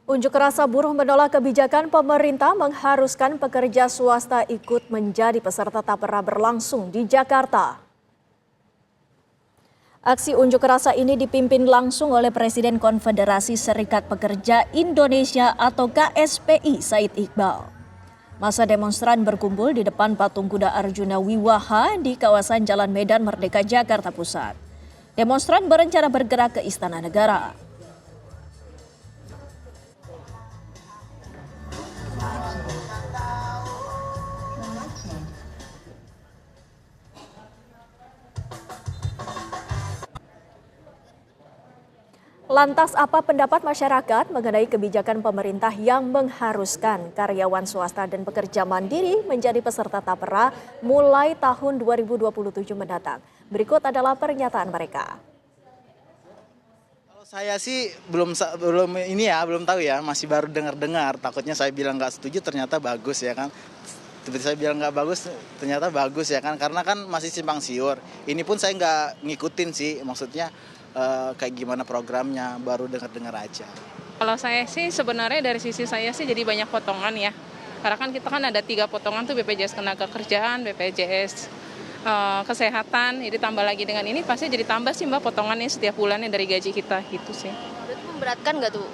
Unjuk rasa buruh menolak kebijakan pemerintah mengharuskan pekerja swasta ikut menjadi peserta tapera berlangsung di Jakarta. Aksi unjuk rasa ini dipimpin langsung oleh Presiden Konfederasi Serikat Pekerja Indonesia atau KSPI Said Iqbal. Masa demonstran berkumpul di depan patung kuda Arjuna Wiwaha di kawasan Jalan Medan Merdeka Jakarta Pusat. Demonstran berencana bergerak ke Istana Negara. Lantas apa pendapat masyarakat mengenai kebijakan pemerintah yang mengharuskan karyawan swasta dan pekerja mandiri menjadi peserta tapera mulai tahun 2027 mendatang? Berikut adalah pernyataan mereka. Kalau saya sih belum tahu ya, masih baru dengar-dengar. Takutnya saya bilang nggak setuju, ternyata bagus ya kan. Seperti saya bilang nggak bagus, ternyata bagus ya kan. Karena kan masih simpang siur. Ini pun saya nggak ngikutin sih, maksudnya kayak gimana programnya, baru dengar-dengar aja. Kalau saya sih sebenarnya dari sisi saya sih jadi banyak potongan ya. Karena kan kita kan ada 3 potongan tuh, BPJS Ketenagakerjaan, BPJS Kesehatan, jadi tambah lagi dengan ini pasti jadi tambah sih Mbak potongannya setiap bulannya dari gaji kita gitu sih. Berarti memberatkan nggak tuh?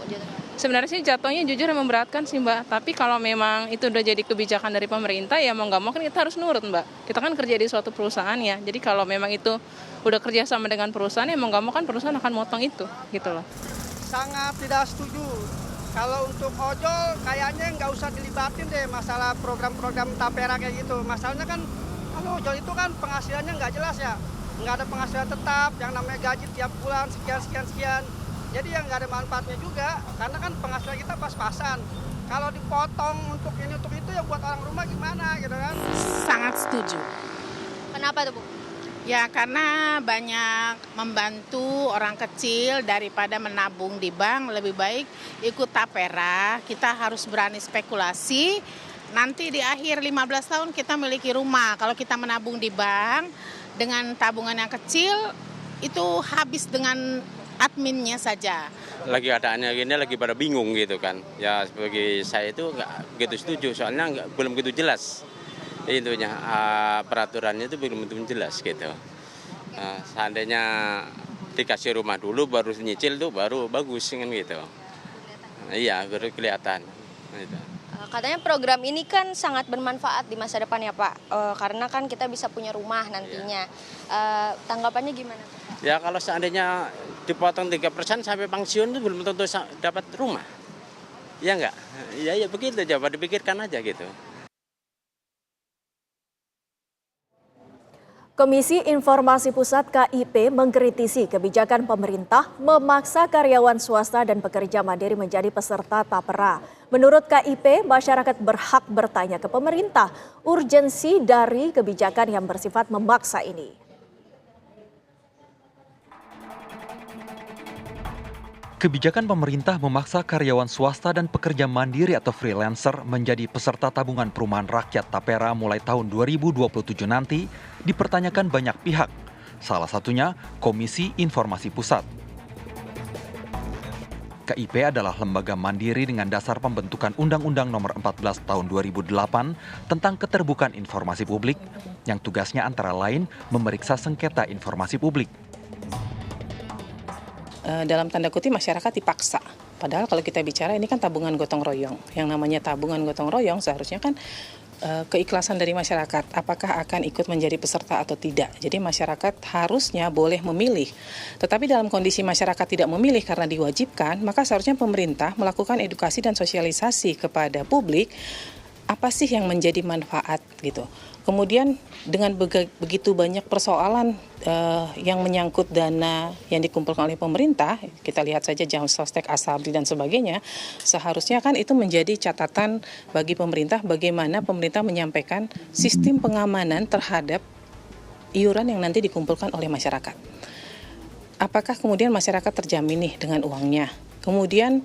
Sebenarnya sih jatuhnya jujur memberatkan sih Mbak, tapi kalau memang itu udah jadi kebijakan dari pemerintah ya mau nggak mau kan kita harus nurut Mbak. Kita kan kerja di suatu perusahaan ya, jadi kalau memang itu udah kerja sama dengan perusahaan ya mau nggak mau kan perusahaan akan motong itu gitu loh. Sangat tidak setuju. Kalau untuk ojol kayaknya nggak usah dilibatin deh masalah program-program tapera kayak gitu. Masalahnya kan kalau ojol itu kan penghasilannya nggak jelas ya. Nggak ada penghasilan tetap, yang namanya gaji tiap bulan sekian. Jadi yang nggak ada manfaatnya juga, karena kan penghasilan kita pas-pasan. Kalau dipotong untuk ini untuk itu ya buat orang rumah gimana gitu kan. Sangat setuju. Kenapa tuh Bu? Ya karena banyak membantu orang kecil daripada menabung di bank, lebih baik ikut tapera. Kita harus berani spekulasi, nanti di akhir 15 tahun kita miliki rumah. Kalau kita menabung di bank dengan tabungan yang kecil, itu habis dengan adminnya saja. Lagi keadaannya gini lagi pada bingung gitu kan. Ya sebagai saya itu nggak begitu setuju, soalnya belum begitu jelas. Intinya peraturannya itu belum begitu jelas gitu. Seandainya dikasih rumah dulu baru nyicil tuh baru bagus kan gitu. Iya baru kelihatan. Gitu. Katanya program ini kan sangat bermanfaat di masa depan ya Pak, karena kan kita bisa punya rumah nantinya. Tanggapannya gimana Pak? Ya kalau seandainya dipotong 3% sampai pensiun itu belum tentu dapat rumah. Ya enggak? Ya begitu, coba dipikirkan aja gitu. Komisi Informasi Pusat KIP mengkritisi kebijakan pemerintah memaksa karyawan swasta dan pekerja mandiri menjadi peserta tapera. Menurut KIP, masyarakat berhak bertanya ke pemerintah urgensi dari kebijakan yang bersifat memaksa ini. Kebijakan pemerintah memaksa karyawan swasta dan pekerja mandiri atau freelancer menjadi peserta tabungan perumahan rakyat tapera mulai tahun 2027 nanti dipertanyakan banyak pihak. Salah satunya Komisi Informasi Pusat. KIP adalah lembaga mandiri dengan dasar pembentukan Undang-Undang Nomor 14 Tahun 2008 tentang keterbukaan informasi publik yang tugasnya antara lain memeriksa sengketa informasi publik. Dalam tanda kutip masyarakat dipaksa. Padahal kalau kita bicara ini kan tabungan gotong royong. Yang namanya tabungan gotong royong seharusnya kan keikhlasan dari masyarakat. Apakah akan ikut menjadi peserta atau tidak. Jadi masyarakat harusnya boleh memilih. Tetapi dalam kondisi masyarakat tidak memilih karena diwajibkan, maka seharusnya pemerintah melakukan edukasi dan sosialisasi kepada publik apa sih yang menjadi manfaat gitu. Kemudian dengan begitu banyak persoalan yang menyangkut dana yang dikumpulkan oleh pemerintah, kita lihat saja jam sostek, asabri dan sebagainya, seharusnya kan itu menjadi catatan bagi pemerintah bagaimana pemerintah menyampaikan sistem pengamanan terhadap iuran yang nanti dikumpulkan oleh masyarakat. Apakah kemudian masyarakat terjamin nih dengan uangnya? Kemudian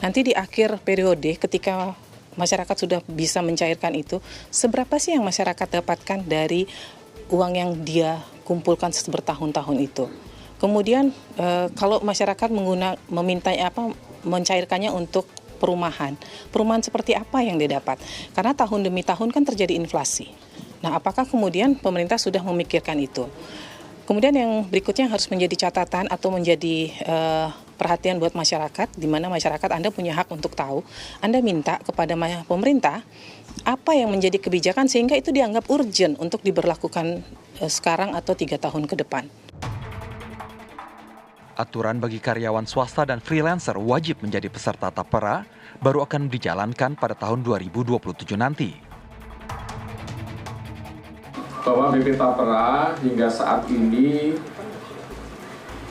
nanti di akhir periode ketika masyarakat sudah bisa mencairkan itu, seberapa sih yang masyarakat dapatkan dari uang yang dia kumpulkan bertahun-tahun itu. Kemudian kalau masyarakat meminta mencairkannya untuk perumahan. Perumahan seperti apa yang didapat? Karena tahun demi tahun kan terjadi inflasi. Nah, apakah kemudian pemerintah sudah memikirkan itu? Kemudian yang berikutnya harus menjadi catatan atau menjadi perhatian buat masyarakat, di mana masyarakat Anda punya hak untuk tahu. Anda minta kepada pemerintah apa yang menjadi kebijakan sehingga itu dianggap urgent untuk diberlakukan sekarang atau 3 tahun ke depan. Aturan bagi karyawan swasta dan freelancer wajib menjadi peserta tapera baru akan dijalankan pada tahun 2027 nanti. Bahwa BP Tapera hingga saat ini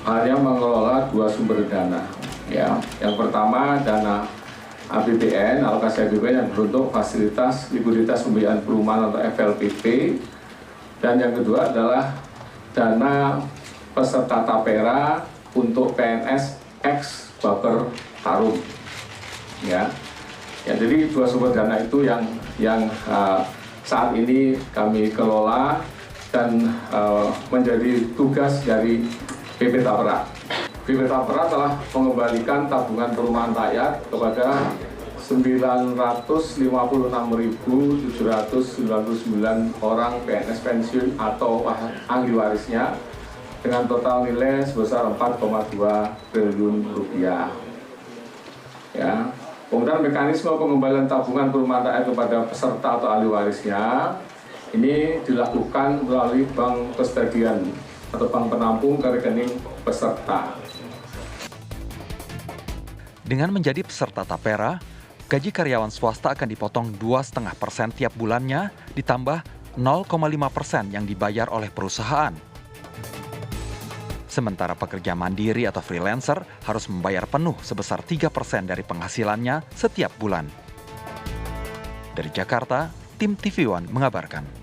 hanya mengelola 2 sumber dana. Ya, yang pertama dana APBN, alokasi APBN yang beruntuk fasilitas likuiditas pembiayaan perumahan atau FLPP, dan yang kedua adalah dana peserta tapera untuk PNS ex Baper Harum. Ya, jadi 2 sumber dana itu yang saat ini kami kelola dan menjadi tugas dari BP Tapera. BP Tapera telah mengembalikan tabungan perumahan rakyat kepada 956.799 orang PNS pensiun atau ahli warisnya dengan total nilai sebesar 4,2 triliun rupiah. Ya. Kemudian mekanisme pengembalian tabungan perumahan rakyat kepada peserta atau ahli warisnya ini dilakukan melalui bank kustodian atau bank penampung ke rekening peserta. Dengan menjadi peserta tapera, gaji karyawan swasta akan dipotong 2,5% tiap bulannya ditambah 0,5% yang dibayar oleh perusahaan. Sementara pekerja mandiri atau freelancer harus membayar penuh sebesar 3% dari penghasilannya setiap bulan. Dari Jakarta, tim TV One mengabarkan.